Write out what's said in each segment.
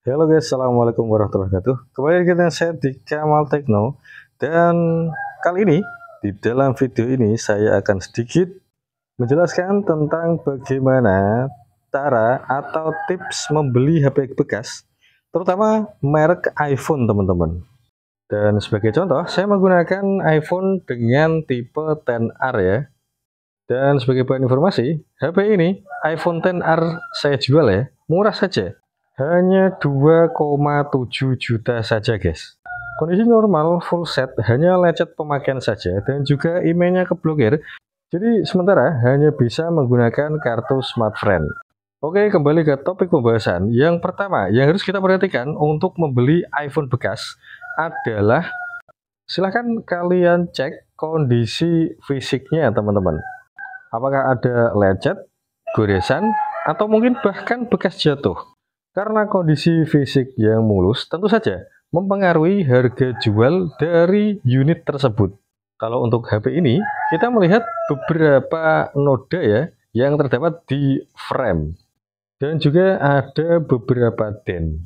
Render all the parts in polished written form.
Halo guys, assalamualaikum warahmatullahi wabarakatuh. Kembali kita saya di Kamal Tekno, dan kali ini di dalam video ini saya akan sedikit menjelaskan tentang bagaimana cara atau tips membeli HP bekas, terutama merek iPhone teman-teman. Dan sebagai contoh, saya menggunakan iPhone dengan tipe XR ya. Dan sebagai bahan informasi, HP ini iPhone XR saya jual ya, murah saja. Hanya 2,7 juta saja guys. Kondisi normal full set, hanya lecet pemakaian saja dan juga emailnya keblokir. Jadi sementara hanya bisa menggunakan kartu Smartfren. Oke, kembali ke topik pembahasan. Yang pertama yang harus kita perhatikan untuk membeli iPhone bekas adalah silahkan kalian cek kondisi fisiknya teman-teman. Apakah ada lecet, goresan, atau mungkin bahkan bekas jatuh. Karena kondisi fisik yang mulus tentu saja mempengaruhi harga jual dari unit tersebut. Kalau untuk HP ini, kita melihat beberapa noda ya yang terdapat di frame. Dan juga ada beberapa dent.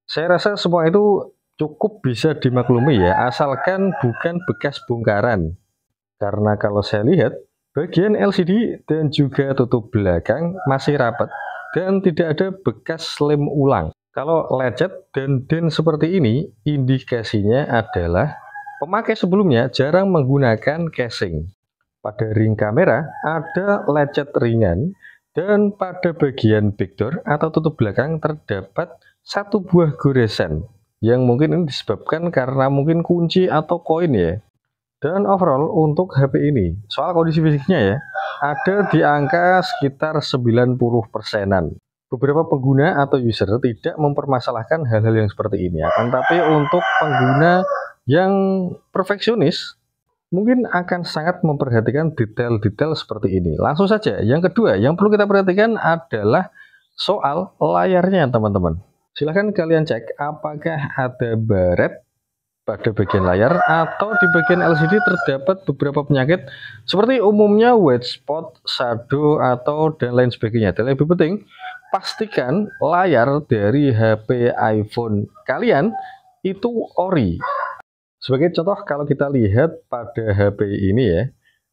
Saya rasa semua itu cukup bisa dimaklumi ya, asalkan bukan bekas bongkaran. Karena kalau saya lihat, bagian LCD dan juga tutup belakang masih rapat dan tidak ada bekas lem ulang. Kalau lecet dan dent seperti ini, indikasinya adalah pemakai sebelumnya jarang menggunakan casing. Pada ring kamera ada lecet ringan, dan pada bagian backdoor atau tutup belakang terdapat satu buah goresan yang mungkin ini disebabkan karena mungkin kunci atau koin ya. Dan overall untuk HP ini, soal kondisi fisiknya ya, ada di angka sekitar 90%-an. Beberapa pengguna atau user tidak mempermasalahkan hal-hal yang seperti ini, akan tapi untuk pengguna yang perfeksionis, mungkin akan sangat memperhatikan detail-detail seperti ini. Langsung saja, yang kedua yang perlu kita perhatikan adalah soal layarnya teman-teman. Silahkan kalian cek apakah ada baret pada bagian layar atau di bagian LCD terdapat beberapa penyakit seperti umumnya white spot, shadow, atau dan lain sebagainya. Dan lebih penting, pastikan layar dari HP iPhone kalian itu ori. Sebagai contoh, kalau kita lihat pada HP ini ya,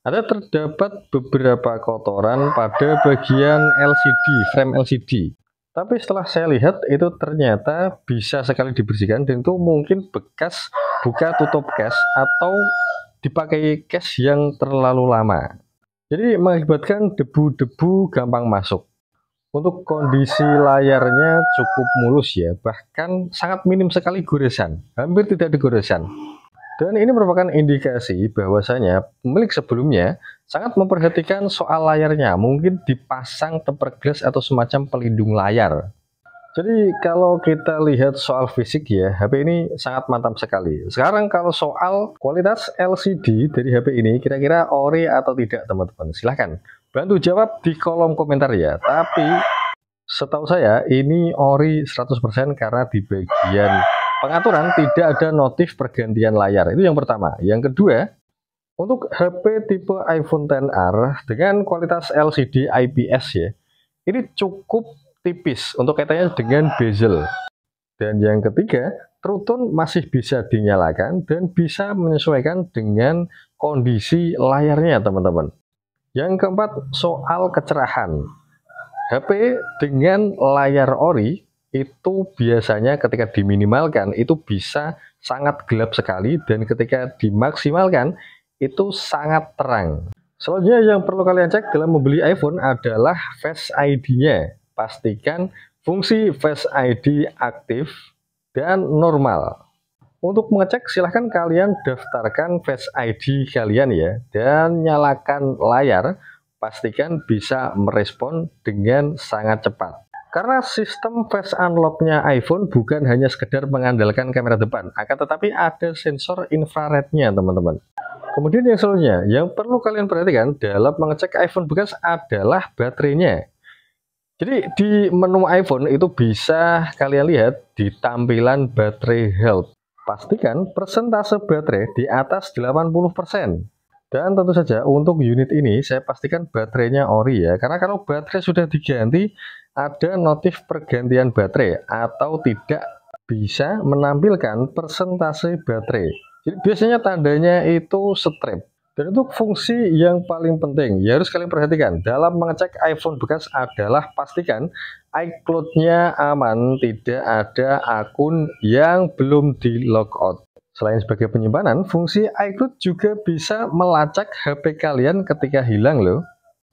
ada terdapat beberapa kotoran pada bagian LCD, frame LCD. Tapi setelah saya lihat itu ternyata bisa sekali dibersihkan, dan itu mungkin bekas buka tutup case atau dipakai case yang terlalu lama. Jadi mengakibatkan debu-debu gampang masuk. Untuk kondisi layarnya cukup mulus ya, bahkan sangat minim sekali goresan, hampir tidak ada goresan. Dan ini merupakan indikasi bahwasanya pemilik sebelumnya sangat memperhatikan soal layarnya, mungkin dipasang tempered glass atau semacam pelindung layar. Jadi kalau kita lihat soal fisik ya, HP ini sangat mantap sekali. Sekarang kalau soal kualitas LCD dari HP ini, kira-kira ori atau tidak teman-teman? Silahkan bantu jawab di kolom komentar ya. Tapi setahu saya ini ori 100% karena di bagian pengaturan tidak ada notif pergantian layar. Itu yang pertama. Yang kedua, untuk HP tipe iPhone XR dengan kualitas LCD IPS ya, ini cukup tipis untuk kaitannya dengan bezel. Dan yang ketiga, True Tone masih bisa dinyalakan dan bisa menyesuaikan dengan kondisi layarnya teman-teman. Yang keempat, soal kecerahan. HP dengan layar ori itu biasanya ketika diminimalkan itu bisa sangat gelap sekali, dan ketika dimaksimalkan itu sangat terang. Selanjutnya yang perlu kalian cek dalam membeli iPhone adalah Face ID-nya. Pastikan fungsi Face ID aktif dan normal. Untuk mengecek silahkan kalian daftarkan Face ID kalian ya, dan nyalakan layar. Pastikan bisa merespon dengan sangat cepat. Karena sistem face unlock-nya iPhone bukan hanya sekedar mengandalkan kamera depan, akan tetapi ada sensor infrarednya teman-teman. Kemudian yang selanjutnya, yang perlu kalian perhatikan dalam mengecek iPhone bekas adalah baterainya. Jadi di menu iPhone itu bisa kalian lihat di tampilan baterai health. Pastikan persentase baterai di atas 80%. Dan tentu saja untuk unit ini saya pastikan baterainya ori ya, karena kalau baterai sudah diganti ada notif pergantian baterai atau tidak bisa menampilkan persentase baterai. Jadi biasanya tandanya itu strip. Dan untuk fungsi yang paling penting ya harus kalian perhatikan dalam mengecek iPhone bekas adalah pastikan iCloud-nya aman, tidak ada akun yang belum di logout. Selain sebagai penyimpanan, fungsi iCloud juga bisa melacak HP kalian ketika hilang loh.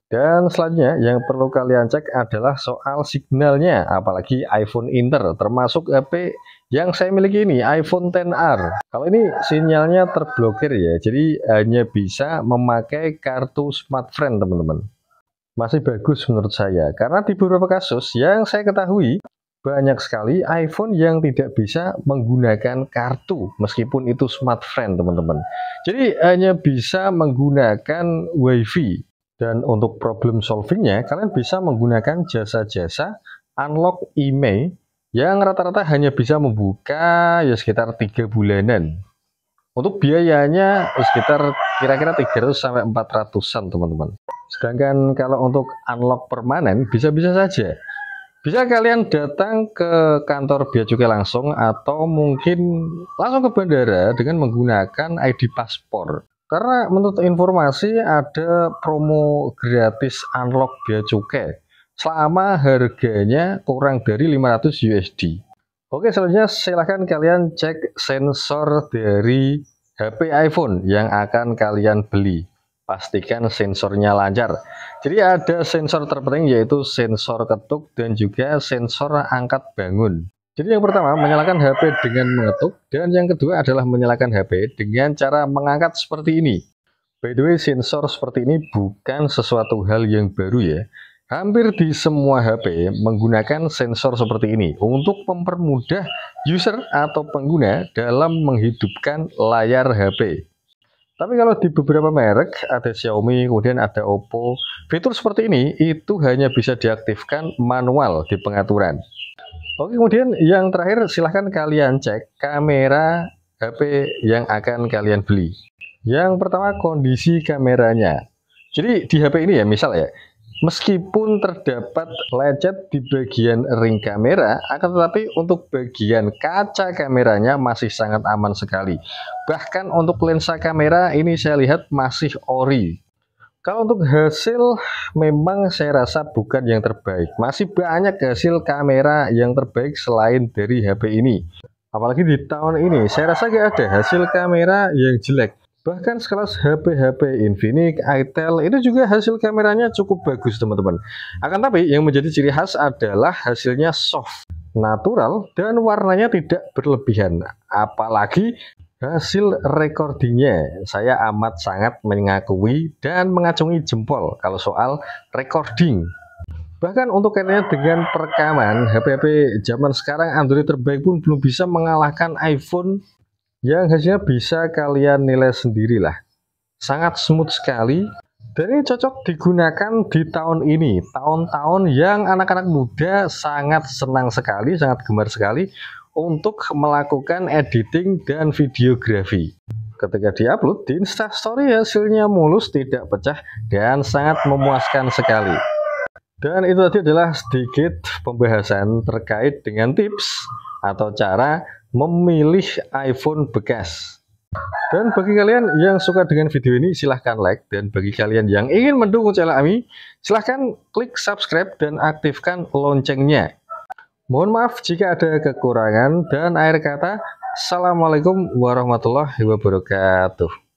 Dan selanjutnya yang perlu kalian cek adalah soal signalnya, apalagi iPhone Inter, termasuk HP yang saya miliki ini, iPhone XR. Kalau ini sinyalnya terblokir ya, jadi hanya bisa memakai kartu smartfren teman-teman. Masih bagus menurut saya, karena di beberapa kasus yang saya ketahui, banyak sekali iPhone yang tidak bisa menggunakan kartu meskipun itu smartfren teman-teman. Jadi hanya bisa menggunakan WiFi. Dan untuk problem solvingnya kalian bisa menggunakan jasa-jasa unlock IMEI yang rata-rata hanya bisa membuka ya sekitar 3 bulanan. Untuk biayanya sekitar kira-kira 300 sampai 400-an teman-teman. Sedangkan kalau untuk unlock permanen bisa-bisa saja. Bisa kalian datang ke kantor Bea Cukai langsung atau mungkin langsung ke bandara dengan menggunakan ID paspor. Karena menurut informasi ada promo gratis unlock Bea Cukai selama harganya kurang dari 500 USD. Oke, selanjutnya silahkan kalian cek sensor dari HP iPhone yang akan kalian beli. Pastikan sensornya lancar. Jadi ada sensor terpenting yaitu sensor ketuk dan juga sensor angkat bangun. Jadi yang pertama menyalakan HP dengan mengetuk dan yang kedua adalah menyalakan HP dengan cara mengangkat seperti ini. By the way, sensor seperti ini bukan sesuatu hal yang baru ya. Hampir di semua HP menggunakan sensor seperti ini untuk mempermudah user atau pengguna dalam menghidupkan layar HP. Tapi kalau di beberapa merek, ada Xiaomi, kemudian ada Oppo, fitur seperti ini itu hanya bisa diaktifkan manual di pengaturan. Oke, kemudian yang terakhir silahkan kalian cek kamera HP yang akan kalian beli. Yang pertama kondisi kameranya. Jadi di HP ini ya misal ya, meskipun terdapat lecet di bagian ring kamera, akan tetapi untuk bagian kaca kameranya masih sangat aman sekali. Bahkan untuk lensa kamera ini saya lihat masih ori. Kalau untuk hasil memang saya rasa bukan yang terbaik. Masih banyak hasil kamera yang terbaik selain dari HP ini. Apalagi di tahun ini saya rasa gak ada hasil kamera yang jelek. Bahkan sekelas HP-HP Infinix, Itel itu juga hasil kameranya cukup bagus teman-teman. Akan tapi yang menjadi ciri khas adalah hasilnya soft, natural, dan warnanya tidak berlebihan. Apalagi hasil recordingnya, saya amat sangat mengakui dan mengacungi jempol kalau soal recording. Bahkan untuk kaitannya dengan perekaman, HP-HP zaman sekarang Android terbaik pun belum bisa mengalahkan iPhone yang hasilnya bisa kalian nilai sendirilah. Sangat smooth sekali dan ini cocok digunakan di tahun ini, tahun-tahun yang anak-anak muda sangat senang sekali, sangat gemar sekali untuk melakukan editing dan videografi. Ketika diupload di Instastory hasilnya mulus, tidak pecah dan sangat memuaskan sekali. Dan itu tadi adalah sedikit pembahasan terkait dengan tips atau cara memilih iPhone bekas. Dan bagi kalian yang suka dengan video ini silahkan like, dan bagi kalian yang ingin mendukung channel kami silahkan klik subscribe dan aktifkan loncengnya. Mohon maaf jika ada kekurangan, dan akhir kata assalamualaikum warahmatullahi wabarakatuh.